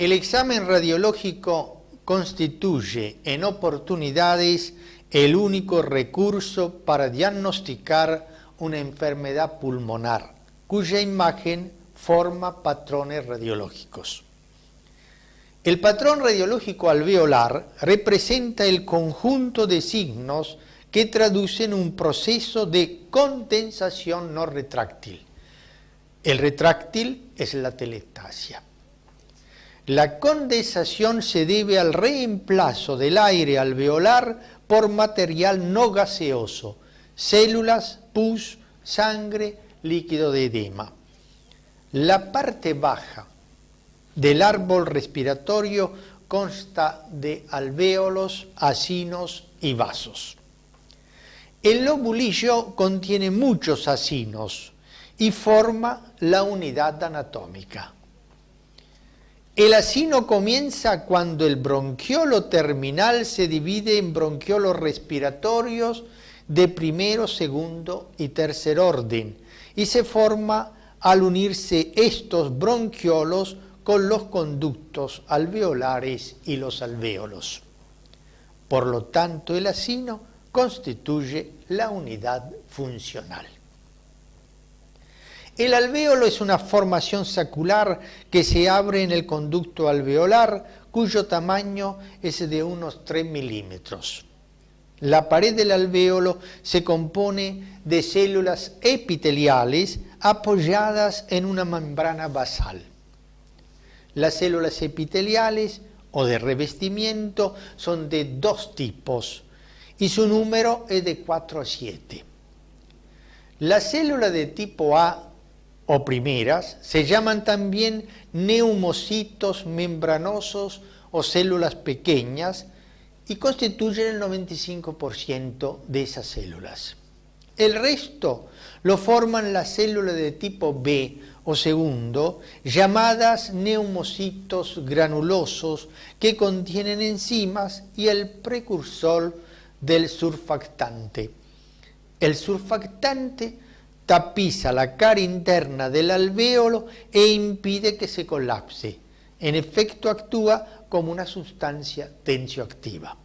El examen radiológico constituye en oportunidades el único recurso para diagnosticar una enfermedad pulmonar, cuya imagen forma patrones radiológicos. El patrón radiológico alveolar representa el conjunto de signos que traducen un proceso de condensación no retráctil. El retráctil es la telestasia. La condensación se debe al reemplazo del aire alveolar por material no gaseoso, células, pus, sangre, líquido de edema. La parte baja del árbol respiratorio consta de alvéolos, acinos y vasos. El lobulillo contiene muchos acinos y forma la unidad anatómica. El acino comienza cuando el bronquiolo terminal se divide en bronquiolos respiratorios de primero, segundo y tercer orden y se forma al unirse estos bronquiolos con los conductos alveolares y los alvéolos. Por lo tanto, el acino constituye la unidad funcional. El alvéolo es una formación sacular que se abre en el conducto alveolar, cuyo tamaño es de unos 3 milímetros. La pared del alvéolo se compone de células epiteliales apoyadas en una membrana basal. Las células epiteliales o de revestimiento son de dos tipos y su número es de 4 a 7. Las células de tipo A o primeras se llaman también neumocitos membranosos o células pequeñas y constituyen el 95% de esas células. El resto lo forman las células de tipo B o segundo, llamadas neumocitos granulosos que contienen enzimas y el precursor del surfactante. El surfactante tapiza la cara interna del alvéolo e impide que se colapse. En efecto, actúa como una sustancia tensioactiva.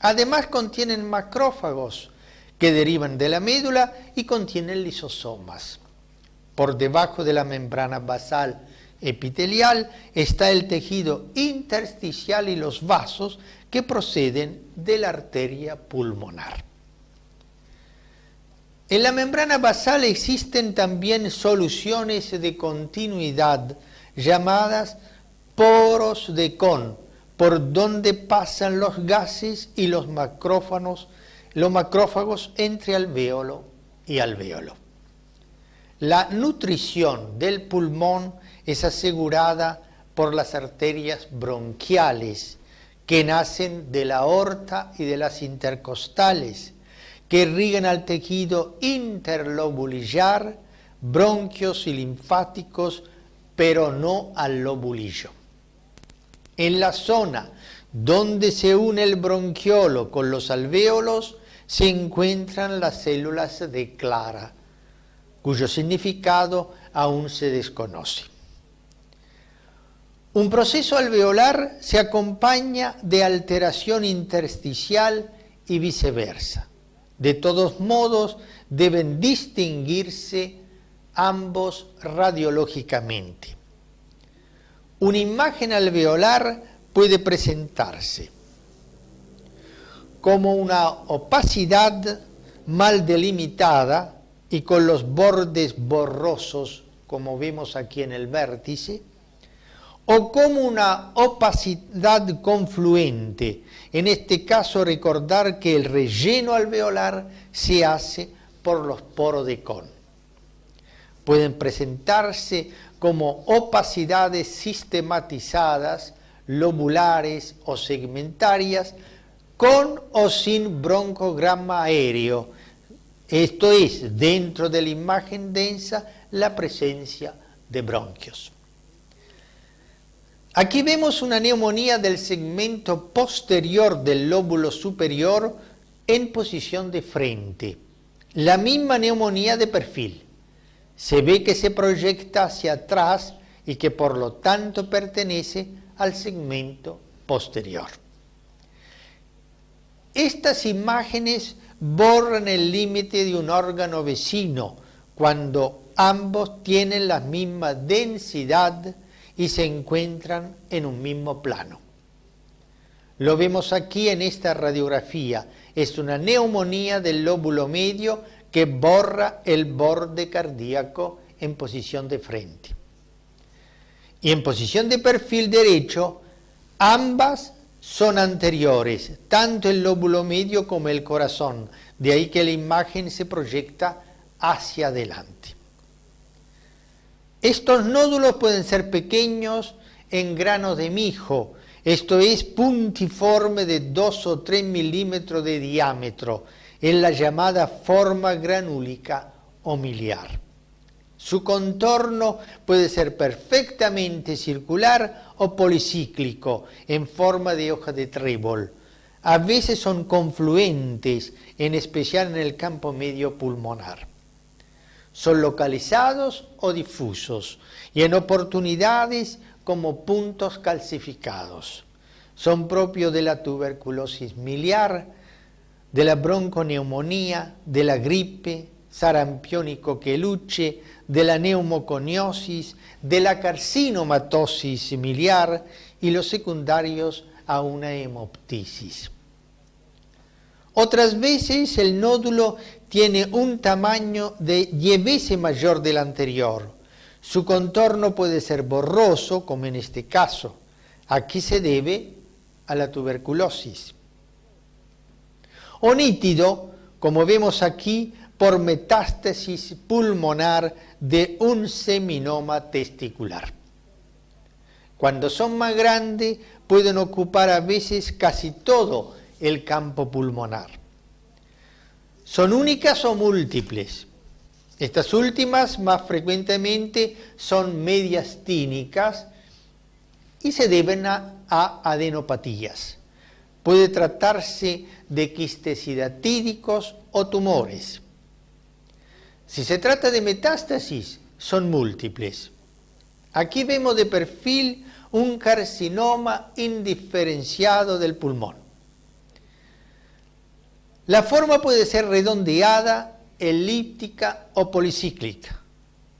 Además, contienen macrófagos que derivan de la médula y contienen lisosomas. Por debajo de la membrana basal epitelial está el tejido intersticial y los vasos que proceden de la arteria pulmonar. En la membrana basal existen también soluciones de continuidad llamadas poros de Kohn, por donde pasan los gases y los macrófagos entre alvéolo y alvéolo. La nutrición del pulmón es asegurada por las arterias bronquiales que nacen de la aorta y de las intercostales, que irrigan al tejido interlobulillar, bronquios y linfáticos, pero no al lobulillo. En la zona donde se une el bronquiolo con los alvéolos se encuentran las células de Clara, cuyo significado aún se desconoce. Un proceso alveolar se acompaña de alteración intersticial y viceversa. De todos modos, deben distinguirse ambos radiológicamente. Una imagen alveolar puede presentarse como una opacidad mal delimitada y con los bordes borrosos, como vemos aquí en el vértice, o como una opacidad confluente. En este caso, recordar que el relleno alveolar se hace por los poros de Kohn. Pueden presentarse como opacidades sistematizadas, lobulares o segmentarias, con o sin broncograma aéreo. Esto es, dentro de la imagen densa, la presencia de bronquios. Aquí vemos una neumonía del segmento posterior del lóbulo superior en posición de frente. La misma neumonía de perfil. Se ve que se proyecta hacia atrás y que por lo tanto pertenece al segmento posterior. Estas imágenes borran el límite de un órgano vecino cuando ambos tienen la misma densidad y se encuentran en un mismo plano. Lo vemos aquí en esta radiografía. Es una neumonía del lóbulo medio que borra el borde cardíaco en posición de frente. Y en posición de perfil derecho, ambas son anteriores, tanto el lóbulo medio como el corazón. De ahí que la imagen se proyecta hacia adelante. Estos nódulos pueden ser pequeños en granos de mijo, esto es puntiforme de 2 o 3 milímetros de diámetro, en la llamada forma granúlica o miliar. Su contorno puede ser perfectamente circular o policíclico, en forma de hoja de trébol. A veces son confluentes, en especial en el campo medio pulmonar. Son localizados o difusos, y en oportunidades como puntos calcificados. Son propios de la tuberculosis miliar, de la bronconeumonía, de la gripe, sarampión y coqueluche, de la neumoconiosis, de la carcinomatosis miliar y los secundarios a una hemoptisis. Otras veces el nódulo tiene un tamaño de 10 veces mayor del anterior. Su contorno puede ser borroso, como en este caso. Aquí se debe a la tuberculosis. O nítido, como vemos aquí, por metástasis pulmonar de un seminoma testicular. Cuando son más grandes, pueden ocupar a veces casi todo el campo pulmonar. Son únicas o múltiples. Estas últimas más frecuentemente son mediastínicas y se deben a adenopatías. Puede tratarse de quistes hidatídicos o tumores. Si se trata de metástasis, son múltiples. Aquí vemos de perfil un carcinoma indiferenciado del pulmón. La forma puede ser redondeada, elíptica o policíclica.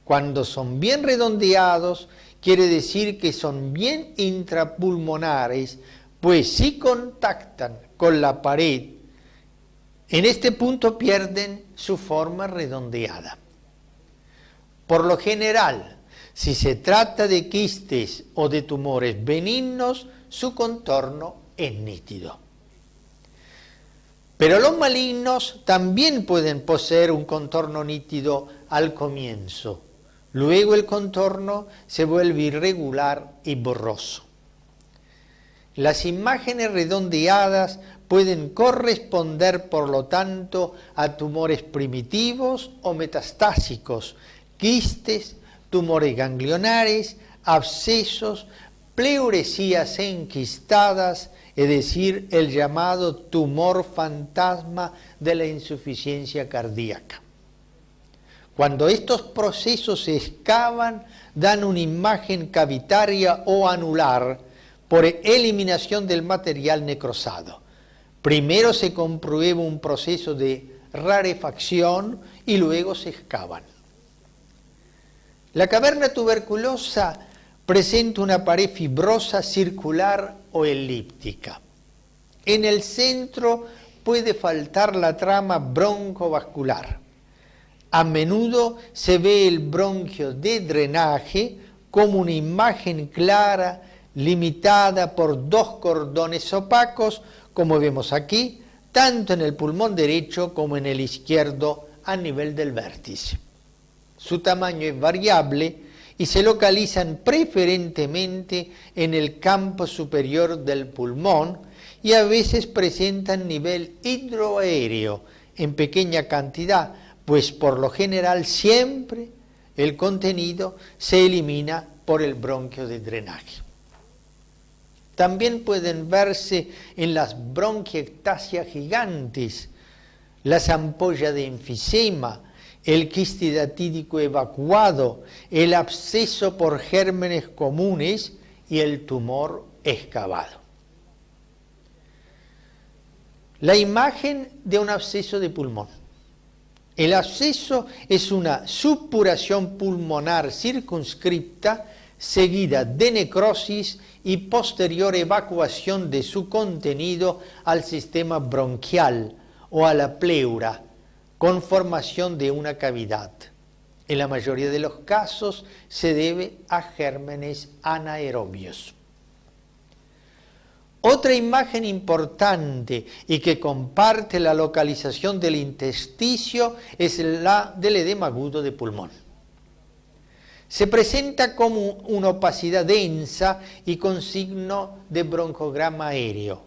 Cuando son bien redondeados, quiere decir que son bien intrapulmonares, pues si contactan con la pared, en este punto pierden su forma redondeada. Por lo general, si se trata de quistes o de tumores benignos, su contorno es nítido. Pero los malignos también pueden poseer un contorno nítido al comienzo. Luego el contorno se vuelve irregular y borroso. Las imágenes redondeadas pueden corresponder, por lo tanto, a tumores primitivos o metastásicos, quistes, tumores ganglionares, abscesos, pleuresías enquistadas, es decir, el llamado tumor fantasma de la insuficiencia cardíaca. Cuando estos procesos se excavan, dan una imagen cavitaria o anular por eliminación del material necrosado. Primero se comprueba un proceso de rarefacción y luego se excavan. La caverna tuberculosa presenta una pared fibrosa, circular o elíptica. En el centro puede faltar la trama broncovascular. A menudo se ve el bronquio de drenaje como una imagen clara, limitada por 2 cordones opacos, como vemos aquí, tanto en el pulmón derecho como en el izquierdo a nivel del vértice. Su tamaño es variable y se localizan preferentemente en el campo superior del pulmón y a veces presentan nivel hidroaéreo en pequeña cantidad, pues por lo general siempre el contenido se elimina por el bronquio de drenaje. También pueden verse en las bronquiectasias gigantes, las ampollas de enfisema, el quiste hidatídico evacuado, el absceso por gérmenes comunes y el tumor excavado. La imagen de un absceso de pulmón. El absceso es una supuración pulmonar circunscripta seguida de necrosis y posterior evacuación de su contenido al sistema bronquial o a la pleura, con formación de una cavidad. En la mayoría de los casos se debe a gérmenes anaerobios. Otra imagen importante y que comparte la localización del intersticio es la del edema agudo de pulmón. Se presenta como una opacidad densa y con signo de broncograma aéreo,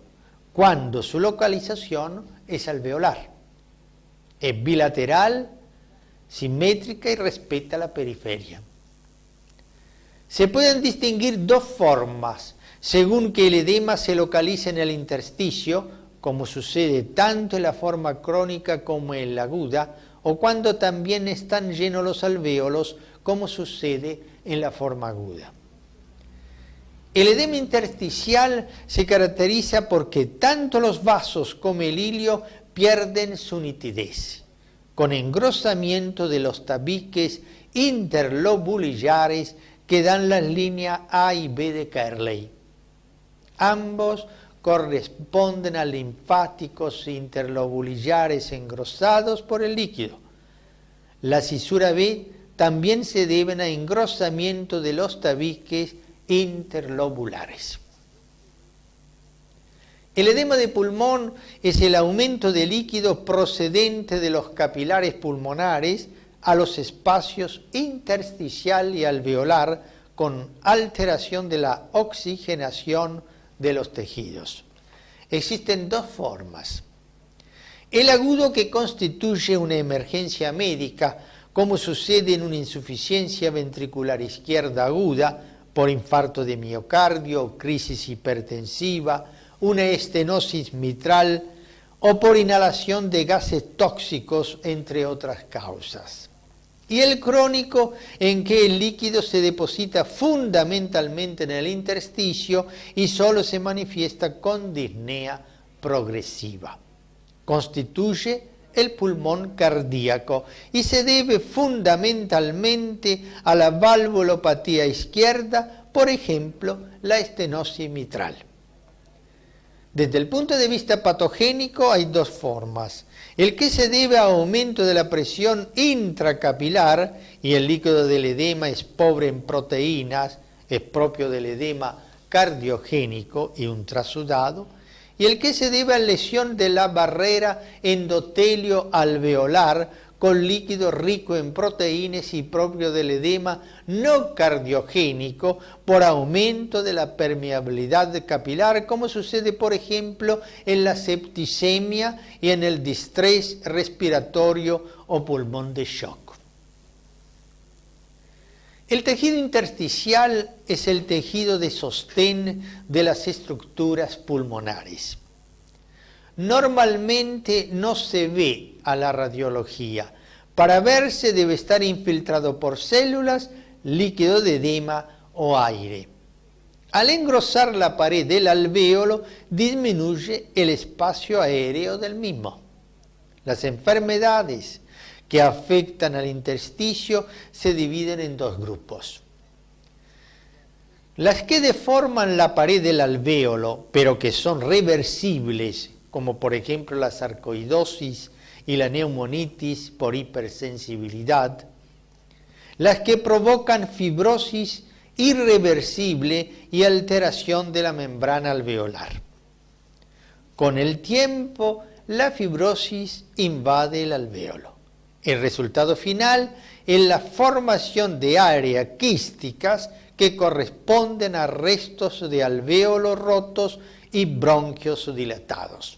cuando su localización es alveolar. Es bilateral, simétrica y respeta la periferia. Se pueden distinguir dos formas, según que el edema se localice en el intersticio, como sucede tanto en la forma crónica como en la aguda, o cuando también están llenos los alvéolos, como sucede en la forma aguda. El edema intersticial se caracteriza porque tanto los vasos como el hilio pierden su nitidez, con engrosamiento de los tabiques interlobulillares que dan las líneas A y B de Kerley. Ambos corresponden a linfáticos interlobulillares engrosados por el líquido. La cisura B también se deben a engrosamiento de los tabiques interlobulares. El edema de pulmón es el aumento de líquido procedente de los capilares pulmonares a los espacios intersticial y alveolar con alteración de la oxigenación de los tejidos. Existen dos formas. El agudo, que constituye una emergencia médica, como sucede en una insuficiencia ventricular izquierda aguda por infarto de miocardio, crisis hipertensiva, una estenosis mitral o por inhalación de gases tóxicos, entre otras causas. Y el crónico, en que el líquido se deposita fundamentalmente en el intersticio y solo se manifiesta con disnea progresiva. Constituye el pulmón cardíaco y se debe fundamentalmente a la valvulopatía izquierda, por ejemplo, la estenosis mitral. Desde el punto de vista patogénico hay dos formas. El que se debe a aumento de la presión intracapilar, y el líquido del edema es pobre en proteínas, es propio del edema cardiogénico y ultrasudado, y el que se debe a lesión de la barrera endotelio alveolar con líquido rico en proteínas y propio del edema no cardiogénico por aumento de la permeabilidad capilar, como sucede por ejemplo en la septicemia y en el distrés respiratorio o pulmón de shock. El tejido intersticial es el tejido de sostén de las estructuras pulmonares. Normalmente no se ve a la radiología. Para verse debe estar infiltrado por células, líquido de edema o aire. Al engrosar la pared del alvéolo, disminuye el espacio aéreo del mismo. Las enfermedades que afectan al intersticio se dividen en dos grupos. Las que deforman la pared del alvéolo, pero que son reversibles, como por ejemplo la sarcoidosis y la neumonitis por hipersensibilidad. Las que provocan fibrosis irreversible y alteración de la membrana alveolar. Con el tiempo, la fibrosis invade el alvéolo. El resultado final es la formación de áreas quísticas que corresponden a restos de alvéolos rotos y bronquios dilatados.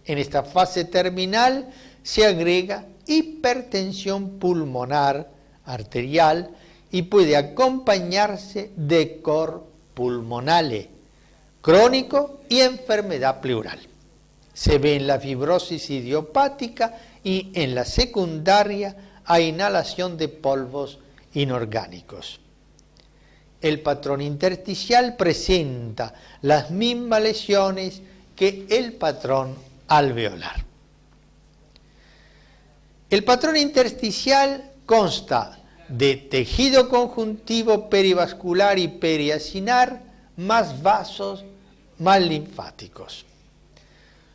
En esta fase terminal se agrega hipertensión pulmonar arterial y puede acompañarse de cor pulmonale crónico y enfermedad pleural. Se ve en la fibrosis idiopática y en la secundaria a inhalación de polvos inorgánicos. El patrón intersticial presenta las mismas lesiones que el patrón alveolar. El patrón intersticial consta de tejido conjuntivo perivascular y periacinar, más vasos, más linfáticos.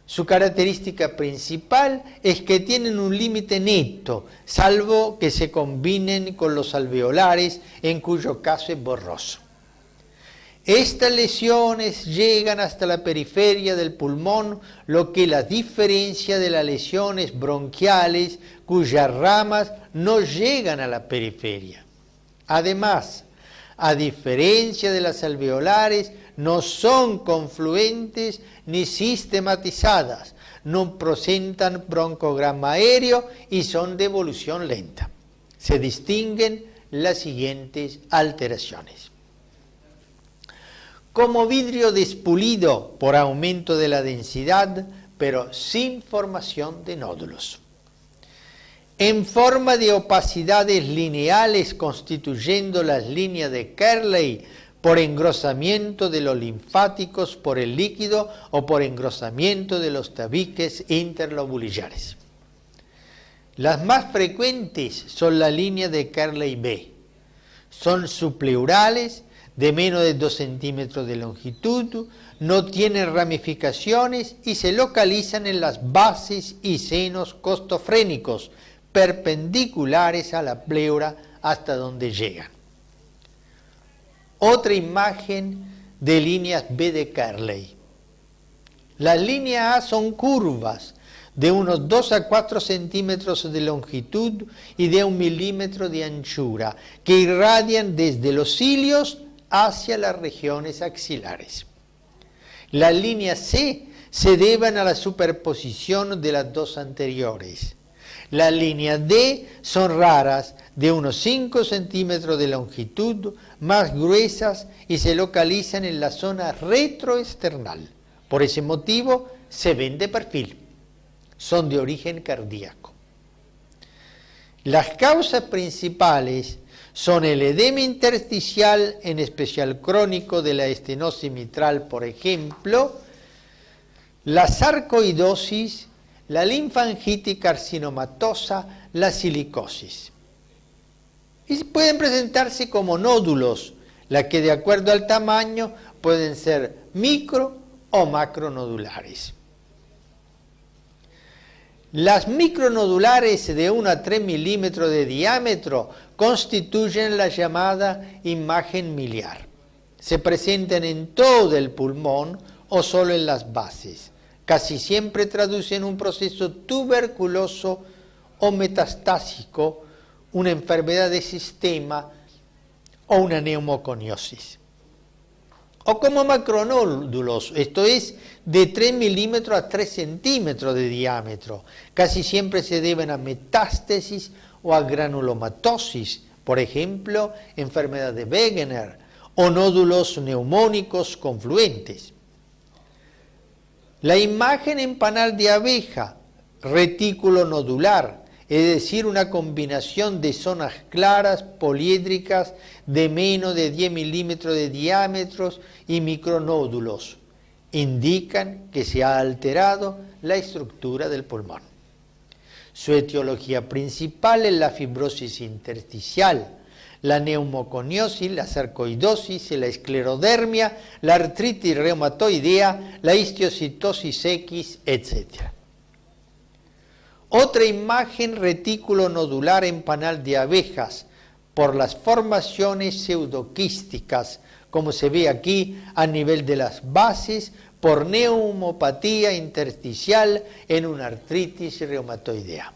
Su característica principal es que tienen un límite neto, salvo que se combinen con los alveolares, en cuyo caso es borroso. Estas lesiones llegan hasta la periferia del pulmón, lo que la diferencia de las lesiones bronquiales, cuyas ramas no llegan a la periferia. Además, a diferencia de las alveolares, no son confluentes ni sistematizadas, no presentan broncograma aéreo y son de evolución lenta. Se distinguen las siguientes alteraciones. Como vidrio despulido por aumento de la densidad, pero sin formación de nódulos. En forma de opacidades lineales constituyendo las líneas de Kerley por engrosamiento de los linfáticos por el líquido o por engrosamiento de los tabiques interlobulillares. Las más frecuentes son las líneas de Kerley B. Son subpleurales, de menos de 2 centímetros de longitud, no tienen ramificaciones y se localizan en las bases y senos costofrénicos, perpendiculares a la pleura hasta donde llegan. Otra imagen de líneas B de Kerley. Las líneas A son curvas de unos 2 a 4 centímetros de longitud y de 1 milímetro de anchura, que irradian desde los cilios hacia las regiones axilares. Las líneas C se deben a la superposición de las dos anteriores. Las líneas D son raras, de unos 5 centímetros de longitud, más gruesas y se localizan en la zona retroesternal. Por ese motivo se ven de perfil. Son de origen cardíaco. Las causas principales son el edema intersticial, en especial crónico de la estenosis mitral, por ejemplo, la sarcoidosis, la linfangitis carcinomatosa, la silicosis. Y pueden presentarse como nódulos, las que de acuerdo al tamaño pueden ser micro o macronodulares. Las micronodulares de 1 a 3 milímetros de diámetro constituyen la llamada imagen miliar. Se presentan en todo el pulmón o solo en las bases. Casi siempre traducen un proceso tuberculoso o metastásico, una enfermedad de sistema o una neumoconiosis. O como macronódulos, esto es, de 3 milímetros a 3 centímetros de diámetro. Casi siempre se deben a metástasis o a granulomatosis, por ejemplo, enfermedad de Wegener, o nódulos neumónicos confluentes. La imagen en panal de abeja, retículo nodular, es decir, una combinación de zonas claras poliédricas de menos de 10 milímetros de diámetros y micronódulos, indican que se ha alterado la estructura del pulmón. Su etiología principal es la fibrosis intersticial, la neumoconiosis, la sarcoidosis, la esclerodermia, la artritis reumatoidea, la histiocytosis X, etc. Otra imagen, retículo nodular en panal de abejas, por las formaciones pseudoquísticas, como se ve aquí a nivel de las bases, por neumopatía intersticial en una artritis reumatoidea.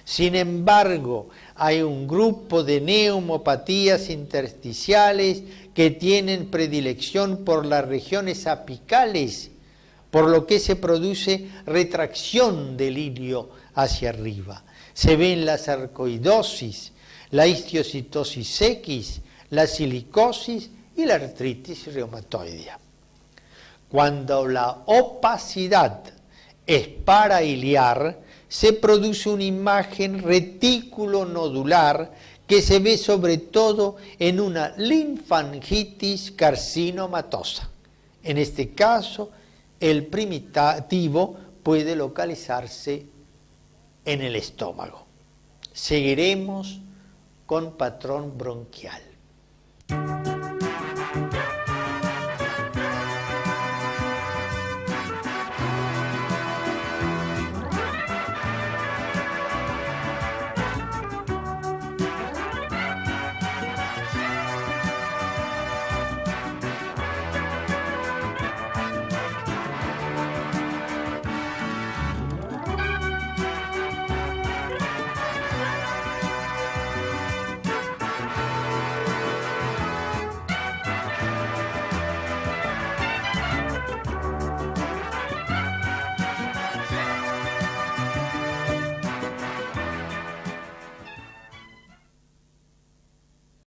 Sin embargo, hay un grupo de neumopatías intersticiales que tienen predilección por las regiones apicales, por lo que se produce retracción del ilio hacia arriba. Se ven la sarcoidosis, la histiocytosis X, la silicosis y la artritis reumatoidea. Cuando la opacidad es parailiar, se produce una imagen retículo nodular que se ve sobre todo en una linfangitis carcinomatosa. En este caso, el primitivo puede localizarse en el estómago. Seguiremos con patrón bronquial.